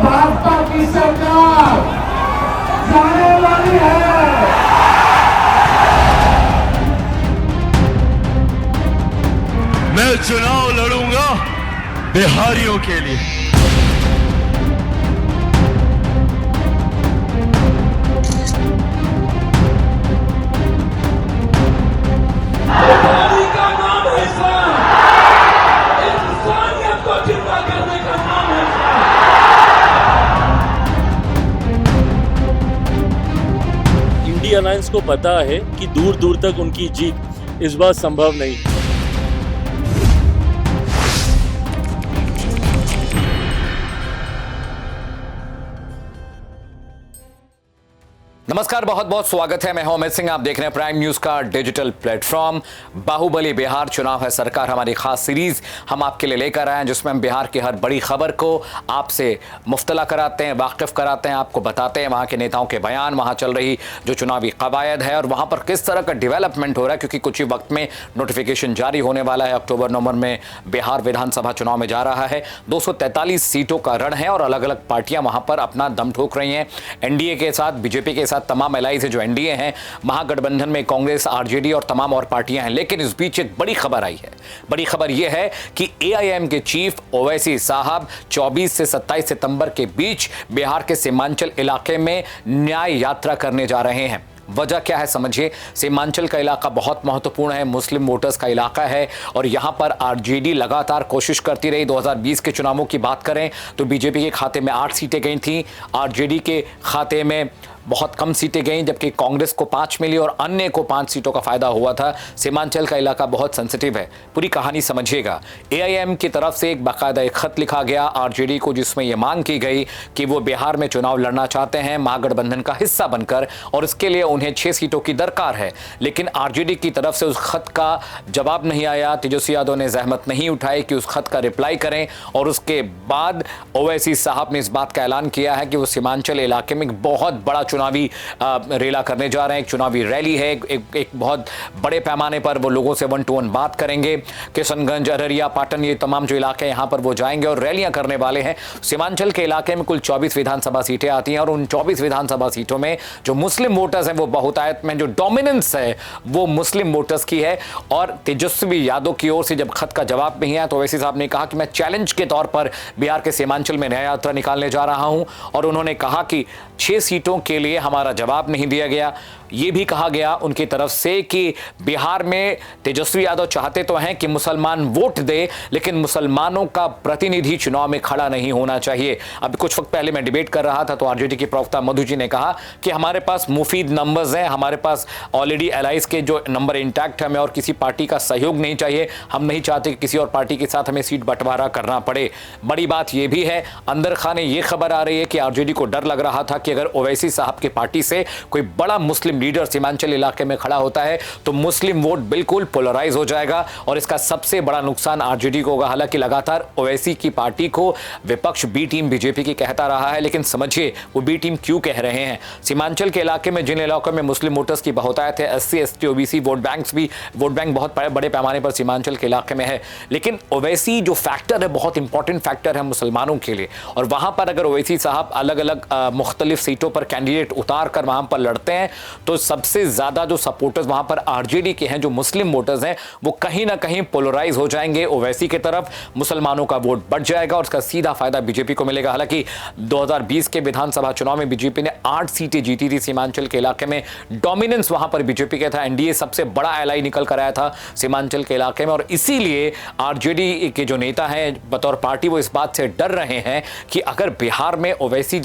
भाजपा की सरकार जाने वाली है। मैं चुनाव लड़ूंगा बिहारियों के लिए। बिहारी का नाम है इस्लाम, इंसानियत को जिंदा करने का नाम है इस्लाम। इंडिया अलायंस को पता है कि दूर दूर तक उनकी जीत इस बार संभव नहीं। नमस्कार, बहुत बहुत स्वागत है। मैं हूं अमित सिंह, आप देख रहे हैं प्राइम न्यूज का डिजिटल प्लेटफॉर्म। बाहुबली बिहार चुनाव है सरकार, हमारी खास सीरीज हम आपके लिए लेकर आए हैं, जिसमें हम बिहार की हर बड़ी खबर को आपसे मुफ्तला कराते हैं, वाकिफ कराते हैं, आपको बताते हैं वहां के नेताओं के बयान, वहां चल रही जो चुनावी कवायद है और वहां पर किस तरह का डेवलपमेंट हो रहा है, क्योंकि कुछ ही वक्त में नोटिफिकेशन जारी होने वाला है। अक्टूबर नवंबर में बिहार विधानसभा चुनाव में जा रहा है। 243 सीटों का रण है और अलग अलग पार्टियां वहां पर अपना दम ठोक रही हैं। एनडीए के साथ, बीजेपी के साथ, तमाम एलाइज जो एनडीए हैं, महागठबंधन में कांग्रेस, आरजेडी और तमाम और पार्टियां हैं। लेकिन इस बीच एक बड़ी खबर आई है। बड़ी खबर यह है कि एआईएम के चीफ ओवैसी साहब 24 से 27 सितंबर के बीच बिहार के सीमांचल इलाके में न्याय यात्रा करने जा रहे हैं। वजह क्या है समझिए। सीमांचल का इलाका बहुत महत्वपूर्ण है, मुस्लिम वोटर्स का इलाका है और यहां पर आरजेडी लगातार कोशिश करती रही। 2020 के चुनावों की बात करें तो बीजेपी के खाते में 8 सीटें गई थी, आरजेडी के खाते में बहुत कम सीटें गईं, जबकि कांग्रेस को 5 मिली और अन्य को 5 सीटों का फायदा हुआ था। सीमांचल का इलाका बहुत सेंसिटिव है, पूरी कहानी समझिएगा। एआईएम की तरफ से एक बाकायदा एक खत लिखा गया आरजेडी को, जिसमें यह मांग की गई कि वो बिहार में चुनाव लड़ना चाहते हैं महागठबंधन का हिस्सा बनकर, और इसके लिए उन्हें 6 सीटों की दरकार है। लेकिन आरजेडी की तरफ से उस खत का जवाब नहीं आया। तेजस्वी यादव ने जहमत नहीं उठाई कि उस खत का रिप्लाई करें, और उसके बाद ओवैसी साहब ने इस बात का ऐलान किया है कि वो सीमांचल इलाके में एक बहुत बड़ा चुनावी रेला करने जा रहे हैं। एक चुनावी रैली है, एक बहुत बड़े पैमाने पर वो लोगों से 1 to 1 बात करेंगे। किशनगंज, अररिया, पाटन, ये तमाम जो इलाके हैं, यहां पर वो जाएंगे और रैलियां करने वाले हैं। सीमांचल के इलाके में कुल 24 विधानसभा सीटें आती हैं और उन 24 विधानसभा सीटों में जो मुस्लिम वोटर्स हैं वो बहुतायत में, जो डोमिनेंस है वो मुस्लिम वोटर्स की है। और तेजस्वी यादव की ओर से जब खत का जवाब नहीं आया तो ओवैसी साहब ने कहा कि मैं चैलेंज के तौर पर बिहार के सीमांचल में न्याय यात्रा निकालने जा रहा हूं, और उन्होंने कहा कि 6 सीटों के लिए हमारा जवाब नहीं दिया गया। यह भी कहा गया उनकी तरफ से कि बिहार में तेजस्वी यादव चाहते तो हैं कि मुसलमान वोट दे, लेकिन मुसलमानों का प्रतिनिधि चुनाव में खड़ा नहीं होना चाहिए। अब कुछ वक्त पहले मैं डिबेट कर रहा था तो आरजेडी के प्रवक्ता मधु जी ने कहा कि हमारे पास मुफीद नंबर्स हैं, हमारे पास ऑलरेडी एलाइज के जो नंबर इंटैक्ट है, हमें और किसी पार्टी का सहयोग नहीं चाहिए, हम नहीं चाहते कि किसी और पार्टी के साथ हमें सीट बंटवारा करना पड़े। बड़ी बात यह भी है, अंदर खाने ये खबर आ रही है कि आरजेडी को डर लग रहा था कि अगर ओवैसी साहब की पार्टी से कोई बड़ा मुस्लिम लीडर सीमांचल इलाके में खड़ा होता है तो मुस्लिम वोट बिल्कुल पोलराइज हो जाएगा और इसका सबसे बड़ा नुकसान आरजेडी को होगा। हालांकि लगातार ओवैसी की पार्टी को विपक्ष बी टीम बीजेपी की कहता रहा है, लेकिन समझिए वो बी टीम क्यों कह रहे हैं। सीमांचल के इलाके में जिन इलाकों में मुस्लिम वोटर्स की बहुतायत है, SC, ST, OBC vote bank बहुत बड़े पैमाने पर सीमांचल के इलाके में है। लेकिन ओवैसी जो फैक्टर है बहुत इंपॉर्टेंट फैक्टर है मुसलमानों के लिए, और वहां पर अगर ओवैसी साहब अलग अलग मुख्तलिफ सीटों पर कैंडिडेट उतार कर वहां पर लड़ते हैं तो सबसे ज्यादा जो सपोर्टर्स वहां पर आरजेडी के हैं, जो मुस्लिम वोटर्स हैं, वो कहीं ना कहीं पोलराइज हो जाएंगे ओवैसी की तरफ। मुसलमानों का वोट बढ़ जाएगा और इसका सीधा फायदा बीजेपी को मिलेगा। हालांकि 2020 के विधानसभा चुनाव में बीजेपी ने 8 सीटें जीती थी सीमांचल के इलाके में, डोमिनेंस वहां पर बीजेपी का था। एनडीए सबसे बड़ा एलआई निकल कर आया था सीमांचल के इलाके में, और इसीलिए आरजेडी के जो नेता हैं बतौर पार्टी वो इस बात से डर रहे हैं कि अगर बिहार में ओवैसी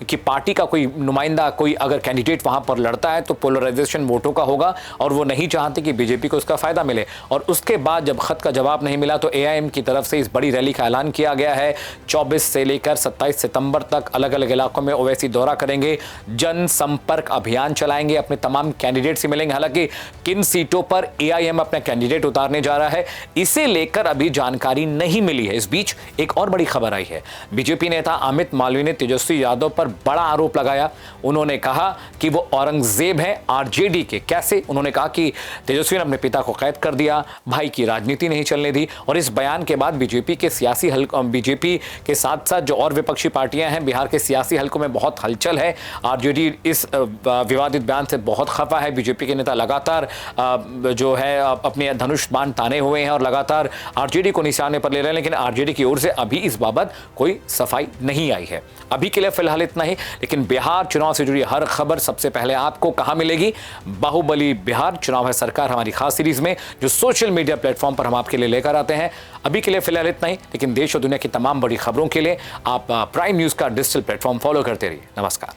की पार्टी का कोई नुमाइंदा, कोई अगर कैंडिडेट वहां पर लड़ता है तो पोलराइजेशन वोटों का होगा और वो नहीं चाहते कि बीजेपी को उसका फायदा मिले। और उसके बाद जब खत का जवाब नहीं मिला तो एआईएम की तरफ से इस बड़ी रैली का ऐलान किया गया है। 24 से लेकर 27 सितंबर तक अलग अलग इलाकों में ओवैसी दौरा करेंगे, जनसंपर्क अभियान चलाएंगे, अपने तमाम कैंडिडेट से मिलेंगे। हालांकि किन सीटों पर एआईएम अपने कैंडिडेट उतारने जा रहा है इसे लेकर अभी जानकारी नहीं मिली है। इस बीच एक और बड़ी खबर आई है। बीजेपी नेता अमित मालवीय ने तेजस्वी यादव पर बड़ा आरोप लगाया। उन्होंने कहा कि वो औरंगजेब हैं आरजेडी के। कैसे? उन्होंने कहा कि तेजस्वी ने अपने पिता को कैद कर दिया, भाई की राजनीति नहीं चलने दी। और इस बयान के बाद बीजेपी के साथ साथ जो और विपक्षी पार्टियां हैं बिहार के सियासी हलकों में बहुत हलचल है। आरजेडी इस विवादित बयान से बहुत खफा है। बीजेपी के नेता लगातार जो है अपने धनुष बाण ताने हुए हैं और लगातार आरजेडी को निशाने पर ले रहे हैं, लेकिन आरजेडी की ओर से अभी इस बाबत कोई सफाई नहीं आई है। अभी के लिए फिलहाल इतना ही, लेकिन बिहार चुनाव से जुड़ी हर खबर सबसे पहले आपको कहां मिलेगी? बाहुबली बिहार चुनाव है सरकार हमारी खास सीरीज में, जो सोशल मीडिया प्लेटफॉर्म पर हम आपके लिए लेकर आते हैं। अभी के लिए फिलहाल इतना ही, लेकिन देश और दुनिया की तमाम बड़ी खबरों के लिए आप प्राइम न्यूज का डिजिटल प्लेटफॉर्म फॉलो करते रहिए। नमस्कार।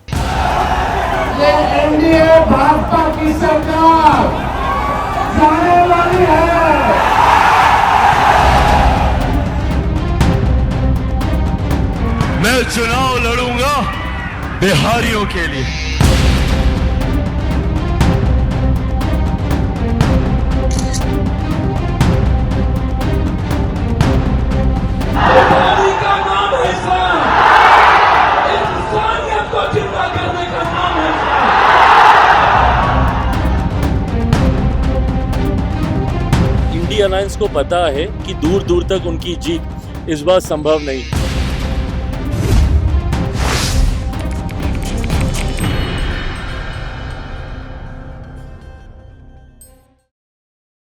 ये एनडीए भाजपा की सरकार जाने वाली है। मैं चुनाव लड़ूंगा बिहारियों के लिए। बिहारी का नाम है इस्लाम। इंसानियत को जिंदा करने का नाम है इस्लाम। इंडिया अलायंस को पता है कि दूर दूर तक उनकी जीत इस बार संभव नहीं।